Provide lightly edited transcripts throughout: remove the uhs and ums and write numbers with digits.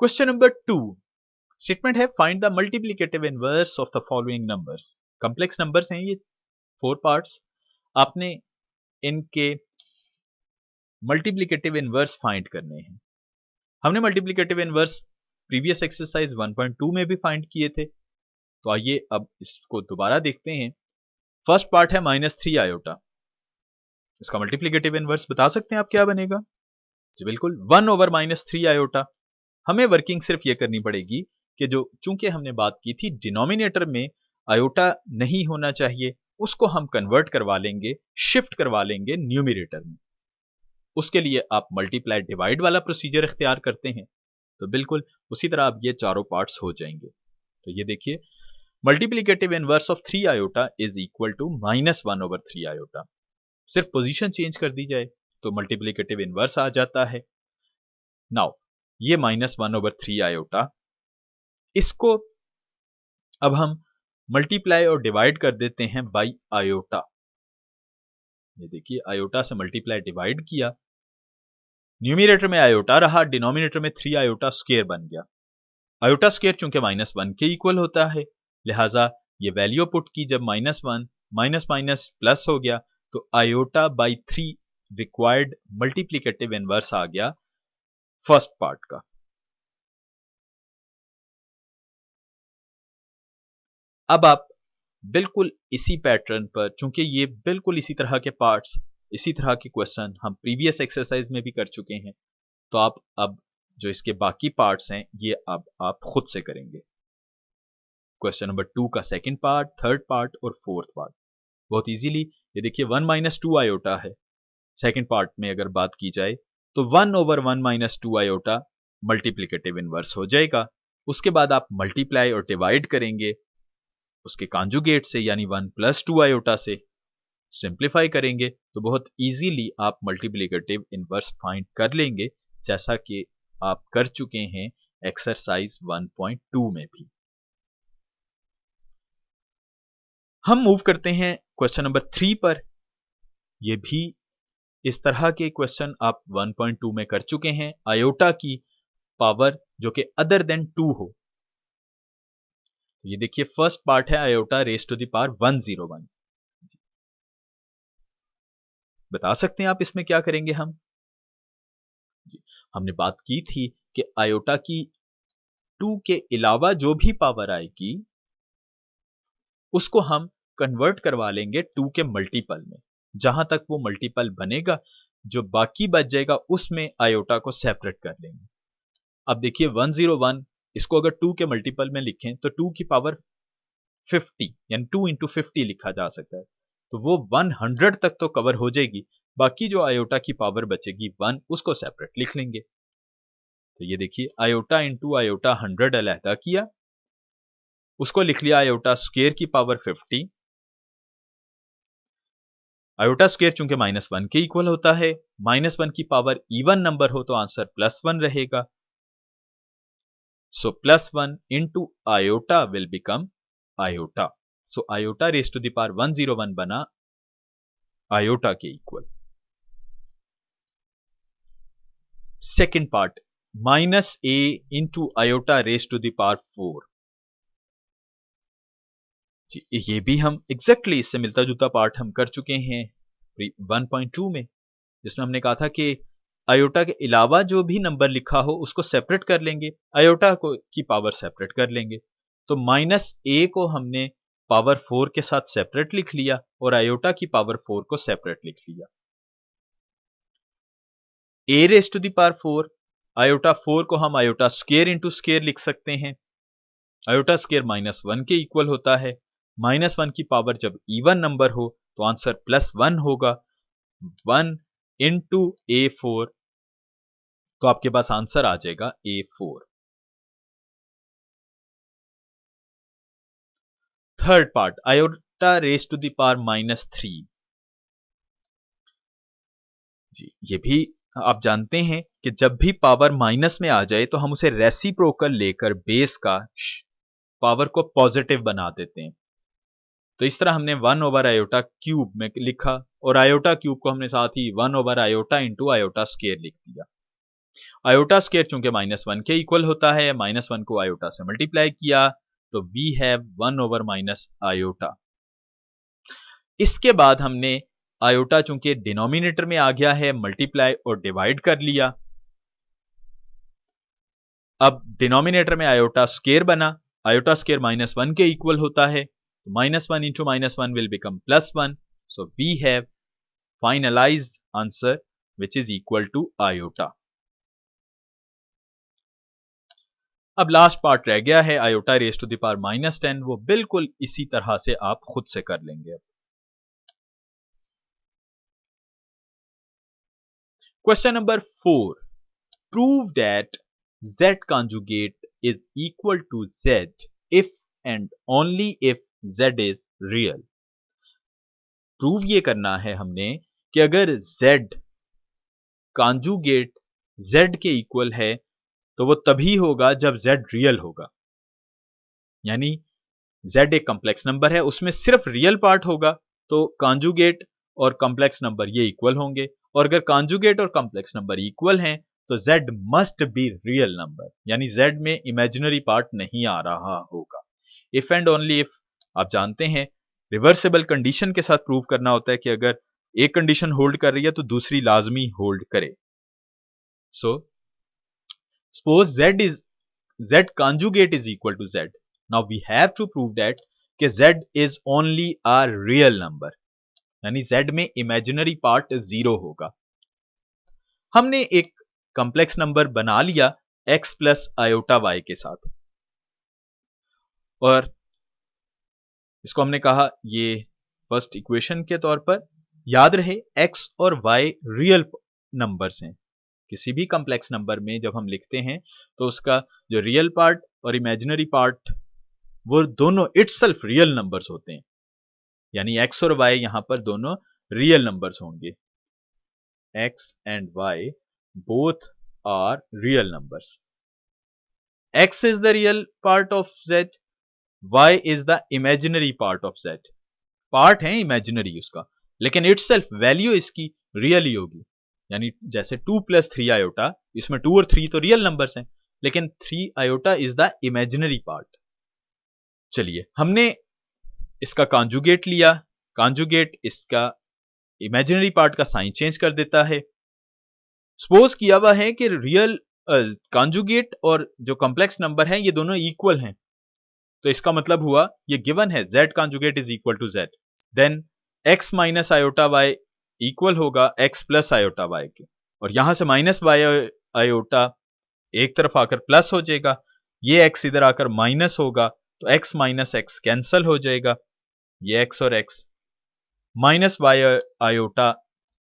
Question number 2 statement है find the multiplicative inverse of the following numbers. Complex numbers हैं ये 4 parts, आपने इनके मल्टीप्लिकेटिव इनवर्स फाइंड करने हैं। हमने मल्टीप्लिकेटिव इनवर्स प्रीवियस एक्सरसाइज 1.2 में भी फाइंड किए थे, तो आइए अब इसको दोबारा देखते हैं। फर्स्ट पार्ट है -3 आयोटा, इसका मल्टीप्लिकेटिव इनवर्स बता सकते हैं आप क्या बनेगा? जी बिल्कुल 1/-3 आयोटा। हमें वर्किंग सिर्फ ये करनी पड़ेगी कि जो चूंकि हमने बात की थी डिनोमिनेटर में आयोटा नहीं होना चाहिए, उसको हम कन्वर्ट करवा लेंगे, शिफ्ट करवा लेंगे न्यूमिनेटर में। उसके लिए आप मल्टीप्लाई डिवाइड वाला प्रोसीजर इख्तियार करते हैं, तो बिल्कुल उसी तरह अब ये चारों पार्ट्स हो जाएंगे। तो ये देखिए multiplicative inverse of 3 iota is equal to -1/3 iota. सिर्फ पोजीशन चेंज कर दी जाए तो मल्टीप्लिकेटिव इनवर्स आ जाता है। नाउ ये -1/3 आयोटा, इसको अब हम मल्टीप्लाई और डिवाइड कर देते हैं बाई आयोटा। ये देखिए आयोटा से मल्टीप्लाई डिवाइड किया, न्यूमिनेटर में आयोटा रहा, डिनोमिनेटर में 3 आयोटा स्क्वायर बन गया। आयोटा स्क्वायर चूंकि -1 के इक्वल होता है, लिहाजा ये वैल्यू पुट की, जब -1 माइनस माइनस प्लस हो गया तो iota by 3 required multiplicative inverse आ गया फर्स्ट पार्ट का। अब आप बिल्कुल इसी पैटर्न पर, चूंकि ये बिल्कुल इसी तरह के पार्ट्स, इसी तरह के क्वेश्चन हम प्रीवियस एक्सरसाइज में भी कर चुके हैं, तो आप अब जो इसके बाकी पार्ट्स हैं ये अब आप खुद से करेंगे। क्वेश्चन नंबर 2 का सेकंड पार्ट, थर्ड पार्ट और फोर्थ पार्ट बहुत इजीली, ये देखिए 1 - 2 आयोटा है। सेकंड पार्ट में अगर बात की जाए तो 1/1 - 2 आयोटा मल्टीप्लिकेटिव इनवर्स हो जाएगा। उसके बाद आप मल्टीप्लाई और डिवाइड करेंगे उसके कॉन्जुगेट से, यानी 1 + 2 आयोटा से सिंप्लीफाई करेंगे तो बहुत इजीली आप मल्टीप्लिकेटिव इनवर्स फाइंड कर लेंगे, जैसा कि आप कर चुके हैं एक्सरसाइज 1.2 में भी। हम मूव करते हैं क्वेश्चन नंबर 3 पर। यह भी इस तरह के क्वेश्चन आप 1.2 में कर चुके हैं। आयोटा की पावर जो कि अदर देन 2 हो, तो ये देखिए फर्स्ट पार्ट है iota raise to the power 101। बता सकते हैं आप इसमें क्या करेंगे हम? हमने बात की थी कि आयोटा की 2 के अलावा जो भी पावर आएगी उसको हम कन्वर्ट करवा लेंगे 2 के मल्टीपल में। जहां तक वो मल्टीपल बनेगा, जो बाकी बच जाएगा उसमें आयोटा को सेपरेट कर लेंगे। अब देखिए 101, इसको अगर 2 के मल्टीपल में लिखें तो 2 की पावर 50 यानी 2 × 50 लिखा जा सकता है, तो वो 100 तक तो कवर हो जाएगी। बाकी जो आयोटा की पावर बचेगी 1, उसको सेपरेट लिख लेंगे। तो ये देखिए आयोटा इंटू आयोटा 100 अलहदा किया, उसको लिख लिया आयोटा स्क्वायर की पावर 50। आयोटा स्क्वायर चूंकि -1 के इक्वल होता है, -1 की पावर इवन नंबर हो तो आंसर +1 रहेगा। So +1 into iota will become iota. So iota raise to the power 101 बना आयोटा के इक्वल। Second part -a into iota raise to the power 4। जी, ये भी हम एग्जैक्टली इससे मिलता जुलता पार्ट हम कर चुके हैं 1.2 में, जिसमें हमने कहा था कि आयोटा के अलावा जो भी नंबर लिखा हो उसको सेपरेट कर लेंगे, आयोटा को की पावर सेपरेट कर लेंगे। तो -a को हमने पावर 4 के साथ सेपरेट लिख लिया और आयोटा की पावर 4 को सेपरेट लिख लिया। a raise to the power 4, iota 4 को हम आयोटा स्क्वायर इंटू स्क्वायर लिख सकते हैं। आयोटा स्क्वायर -1 के इक्वल होता है। -1 की पावर जब इवन नंबर हो तो आंसर +1 होगा। 1 इंटू A4, तो आपके पास आंसर आ जाएगा A4। Third part iota raise to the power -3। जी, ये भी आप जानते हैं कि जब भी पावर माइनस में आ जाए तो हम उसे रेसिप्रोकल लेकर बेस का पावर को पॉजिटिव बना देते हैं। तो इस तरह हमने 1/आयोटा क्यूब में लिखा और आयोटा क्यूब को हमने साथ ही 1/आयोटा इंटू आयोटा स्क्वायर लिख दिया। आयोटा स्क्वायर चूंकि -1 के इक्वल होता है, -1 को आयोटा से मल्टीप्लाई किया तो we have 1 over minus iota. इसके बाद हमने आयोटा चूंकि डिनोमिनेटर में आ गया है, मल्टीप्लाई और डिवाइड कर लिया। अब डिनोमिनेटर में आयोटा स्क्वायर बना, आयोटा स्क्वायर -1 के इक्वल होता है, तो -1 into -1 will become +1, so we have finalised answer which is equal to iota. अब लास्ट पार्ट रह गया है iota raise to the power -10, वो बिल्कुल इसी तरह से आप खुद से कर लेंगे। Question number 4, prove that z conjugate is equal to z if and only if z is real। Prove ये करना है हमने कि अगर z कॉन्जुगेट z के इक्वल है तो वो तभी होगा जब z रियल होगा, यानी z एक कॉम्प्लेक्स नंबर है, उसमें सिर्फ रियल पार्ट होगा तो कॉन्जुगेट और कॉम्प्लेक्स नंबर ये इक्वल होंगे, और अगर कॉन्जुगेट और कॉम्प्लेक्स नंबर इक्वल हैं तो z must be real number, यानी z में इमेजिनरी पार्ट नहीं आ रहा होगा। इफ एंड ओनली इफ आप जानते हैं रिवर्सिबल कंडीशन के साथ प्रूव करना होता है कि अगर एक कंडीशन होल्ड कर रही है तो दूसरी लाजमी होल्ड करे। So suppose z conjugate is equal to z, now we have to prove that कि z is only a real number, यानी z में इमेजिनरी पार्ट 0 होगा। हमने एक कॉम्प्लेक्स नंबर बना लिया x प्लस आयोटा y के साथ, और इसको हमने कहा ये फर्स्ट इक्वेशन के तौर पर। याद रहे x और y रियल नंबर्स हैं, किसी भी कॉम्प्लेक्स नंबर में जब हम लिखते हैं तो उसका जो रियल पार्ट और इमेजिनरी पार्ट वो दोनों इटसेल्फ रियल नंबर्स होते हैं, यानी x और y यहां पर दोनों रियल नंबर्स होंगे। x and y both are real numbers. x is the real part of z, y is the imaginary part of z। Part है इमेजिनरी उसका, लेकिन इटसेल्फ वैल्यू इसकी रियल ही होगी, यानी जैसे 2 + 3 आयोटा, इसमें 2 और 3 तो रियल नंबर्स हैं, लेकिन 3 iota is the imaginary part. चलिए हमने इसका कॉन्जुगेट लिया, कॉन्जुगेट इसका इमेजिनरी पार्ट का साइन चेंज कर देता है। सपोज किया हुआ है कि रियल कॉन्जुगेट और जो कॉम्प्लेक्स नंबर हैं ये दोनों इक्वल हैं, तो इसका मतलब हुआ ये गिवन है z conjugate is equal to z, then x minus iota y equal होगा x प्लस आयोटा y के, और यहां से माइनस y आयोटा एक तरफ आकर प्लस हो जाएगा, ये x इधर आकर माइनस होगा तो x माइनस x कैंसल हो जाएगा, ये x और x minus y iota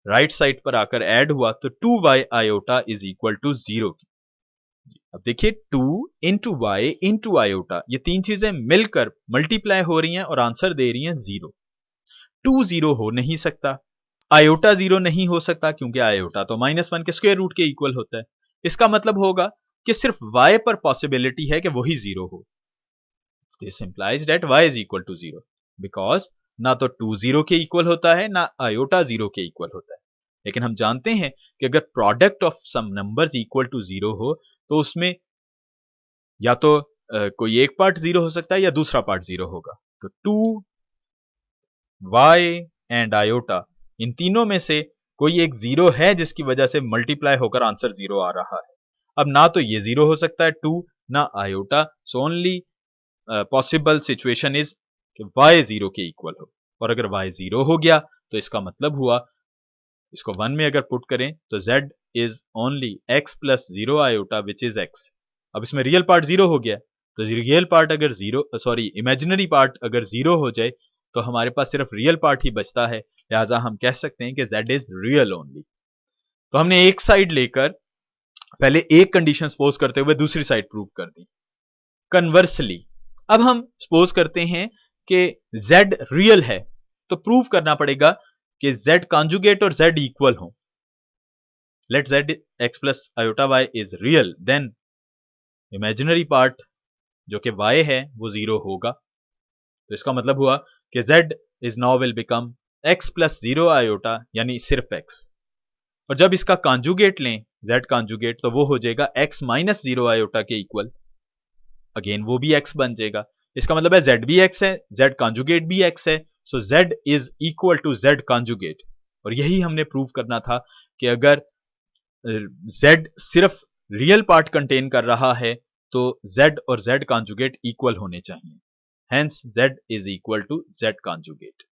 right side पर आकर ऐड हुआ तो 2y iota is equal to 0। अब देखिए 2 इंटू वाई इंटू आयोटा, ये तीन चीजें मिलकर मल्टीप्लाई हो रही हैं और आंसर दे रही हैं 0। 2 0 हो नहीं सकता, आयोटा 0 नहीं हो सकता क्योंकि आयोटा तो -1 के स्क्वायर रूट के इक्वल होता है। इसका मतलब होगा कि सिर्फ y पर पॉसिबिलिटी है कि वही 0 हो। This implies that y is equal to 0, because ना तो 2 0 के इक्वल होता है ना आयोटा 0 के इक्वल होता है। लेकिन हम जानते हैं कि अगर product of some numbers equal to 0 हो तो उसमें या तो कोई एक पार्ट 0 हो सकता है या दूसरा पार्ट 0 होगा। तो 2 y एंड आयोटा इन तीनों में से कोई एक 0 है जिसकी वजह से मल्टीप्लाई होकर आंसर 0 आ रहा है। अब ना तो ये 0 हो सकता है 2 ना iota, so only possible situation is कि y 0 के इक्वल हो, और अगर y 0 हो गया तो इसका मतलब हुआ इसको 1 में अगर पुट करें तो z is only x plus 0 iota which is x। अब इसमें रियल पार्ट 0 हो गया, तो रियल पार्ट अगर इमेजिनरी पार्ट अगर 0 हो जाए तो हमारे पास सिर्फ रियल पार्ट ही बचता है, लिहाजा हम कह सकते हैं कि z इज रियल ओनली। तो हमने एक साइड लेकर पहले एक कंडीशन सपोज करते हुए दूसरी साइड प्रूव कर दी। कन्वर्सली अब हम सपोज करते हैं कि z रियल है, तो प्रूव करना पड़ेगा कि z कॉन्जुगेट और z इक्वल हो। Let z x plus iota y is real, then imaginary part जो कि y है वो 0 होगा। तो इसका मतलब हुआ कि z is now will become x plus 0 iota, यानी सिर्फ x। और जब इसका कॉन्जुगेट लें z कॉन्जुगेट, तो वो हो जाएगा x माइनस 0 आयोटा के इक्वल। अगेन वो भी x बन जाएगा, इसका मतलब है z भी x है, z कॉन्जुगेट भी x है, so z is equal to z conjugate. और यही हमने प्रूव करना था कि अगर z सिर्फ रियल पार्ट कंटेन कर रहा है तो z और z कॉन्जुगेट इक्वल होने चाहिए, hence z is equal to z conjugate.